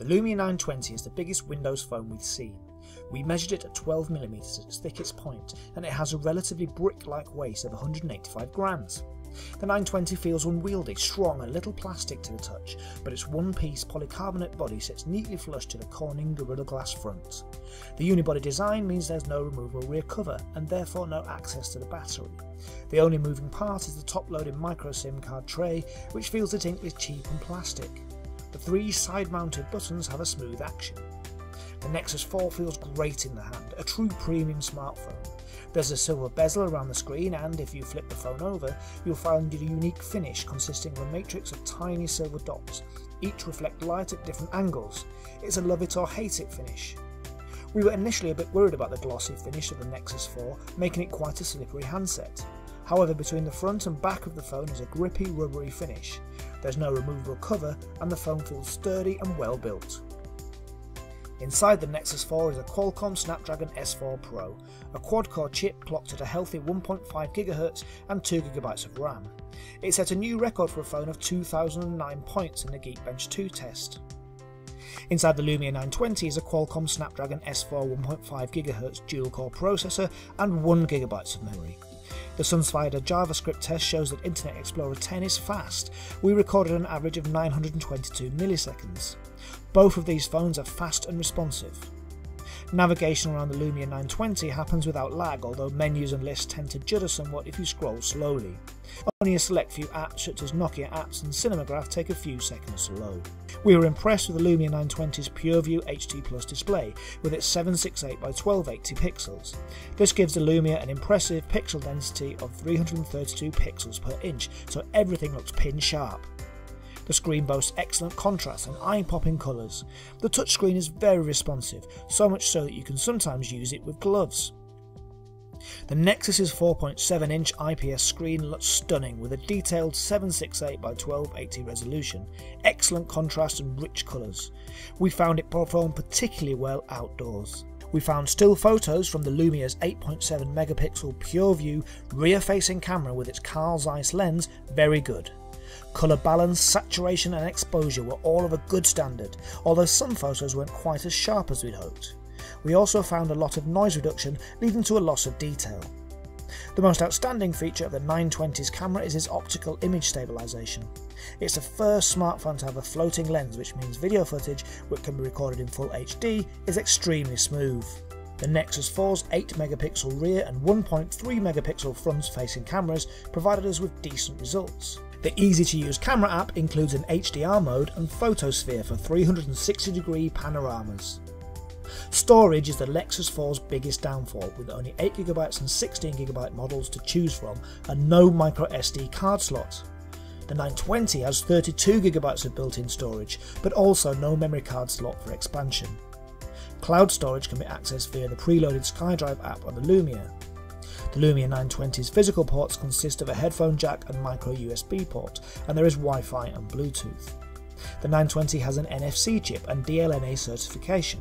The Lumia 920 is the biggest Windows phone we've seen. We measured it at 12mm at its thickest point, and it has a relatively brick-like weight of 185 grams. The 920 feels unwieldy, strong and a little plastic to the touch, but its one-piece polycarbonate body sits neatly flush to the Corning Gorilla Glass front. The unibody design means there's no removable rear cover, and therefore no access to the battery. The only moving part is the top-loaded micro SIM card tray, which feels distinctly cheap and plastic. The 3 side-mounted buttons have a smooth action. The Nexus 4 feels great in the hand, a true premium smartphone. There's a silver bezel around the screen, and if you flip the phone over, you'll find a unique finish consisting of a matrix of tiny silver dots. Each reflect light at different angles. It's a love it or hate it finish. We were initially a bit worried about the glossy finish of the Nexus 4, making it quite a slippery handset. However, between the front and back of the phone is a grippy, rubbery finish. There's no removable cover, and the phone feels sturdy and well built. Inside the Nexus 4 is a Qualcomm Snapdragon S4 Pro, a quad-core chip clocked at a healthy 1.5 GHz and 2 GB of RAM. It set a new record for a phone of 2009 points in the Geekbench 2 test. Inside the Lumia 920 is a Qualcomm Snapdragon S4 1.5 GHz dual-core processor and 1 GB of memory. The Sunspider JavaScript test shows that Internet Explorer 10 is fast. We recorded an average of 922 milliseconds. Both of these phones are fast and responsive. Navigation around the Lumia 920 happens without lag, although menus and lists tend to judder somewhat if you scroll slowly. Only a select few apps such as Nokia apps and Cinemagraph take a few seconds to load. We were impressed with the Lumia 920's PureView HD Plus display with its 768 by 1280 pixels. This gives the Lumia an impressive pixel density of 332 pixels per inch, so everything looks pin sharp. The screen boasts excellent contrast and eye-popping colours. The touchscreen is very responsive, so much so that you can sometimes use it with gloves. The Nexus's 4.7-inch IPS screen looks stunning with a detailed 768 by 1280 resolution, excellent contrast and rich colours. We found it performed particularly well outdoors. We found still photos from the Lumia's 8.7 megapixel PureView rear-facing camera with its Carl Zeiss lens very good. Colour balance, saturation and exposure were all of a good standard, although some photos weren't quite as sharp as we'd hoped. We also found a lot of noise reduction, leading to a loss of detail. The most outstanding feature of the 920's camera is its optical image stabilisation. It's the first smartphone to have a floating lens, which means video footage, which can be recorded in full HD, is extremely smooth. The Nexus 4's 8 megapixel rear and 1.3 megapixel front-facing cameras provided us with decent results. The easy-to-use camera app includes an HDR mode and photosphere for 360-degree panoramas. Storage is the Nexus 4's biggest downfall, with only 8GB and 16GB models to choose from and no microSD card slot. The 920 has 32GB of built-in storage, but also no memory card slot for expansion. Cloud storage can be accessed via the preloaded SkyDrive app on the Lumia. The Lumia 920's physical ports consist of a headphone jack and micro USB port, and there is Wi-Fi and Bluetooth. The 920 has an NFC chip and DLNA certification.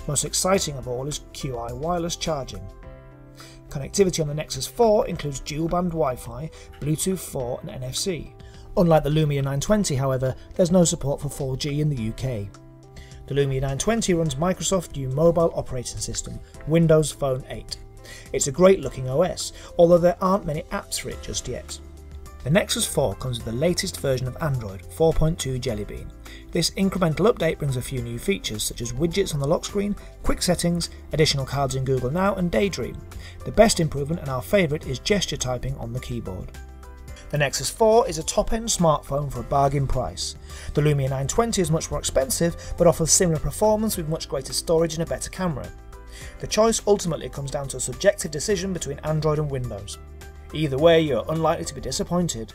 Most exciting of all is QI wireless charging. Connectivity on the Nexus 4 includes dual-band Wi-Fi, Bluetooth 4 and NFC. Unlike the Lumia 920, however, there's no support for 4G in the UK. The Lumia 920 runs Microsoft new mobile operating system, Windows Phone 8. It's a great looking OS, although there aren't many apps for it just yet. The Nexus 4 comes with the latest version of Android, 4.2 Jelly Bean. This incremental update brings a few new features such as widgets on the lock screen, quick settings, additional cards in Google Now and Daydream. The best improvement and our favourite is gesture typing on the keyboard. The Nexus 4 is a top-end smartphone for a bargain price. The Lumia 920 is much more expensive but offers similar performance with much greater storage and a better camera. The choice ultimately comes down to a subjective decision between Android and Windows. Either way, you are unlikely to be disappointed.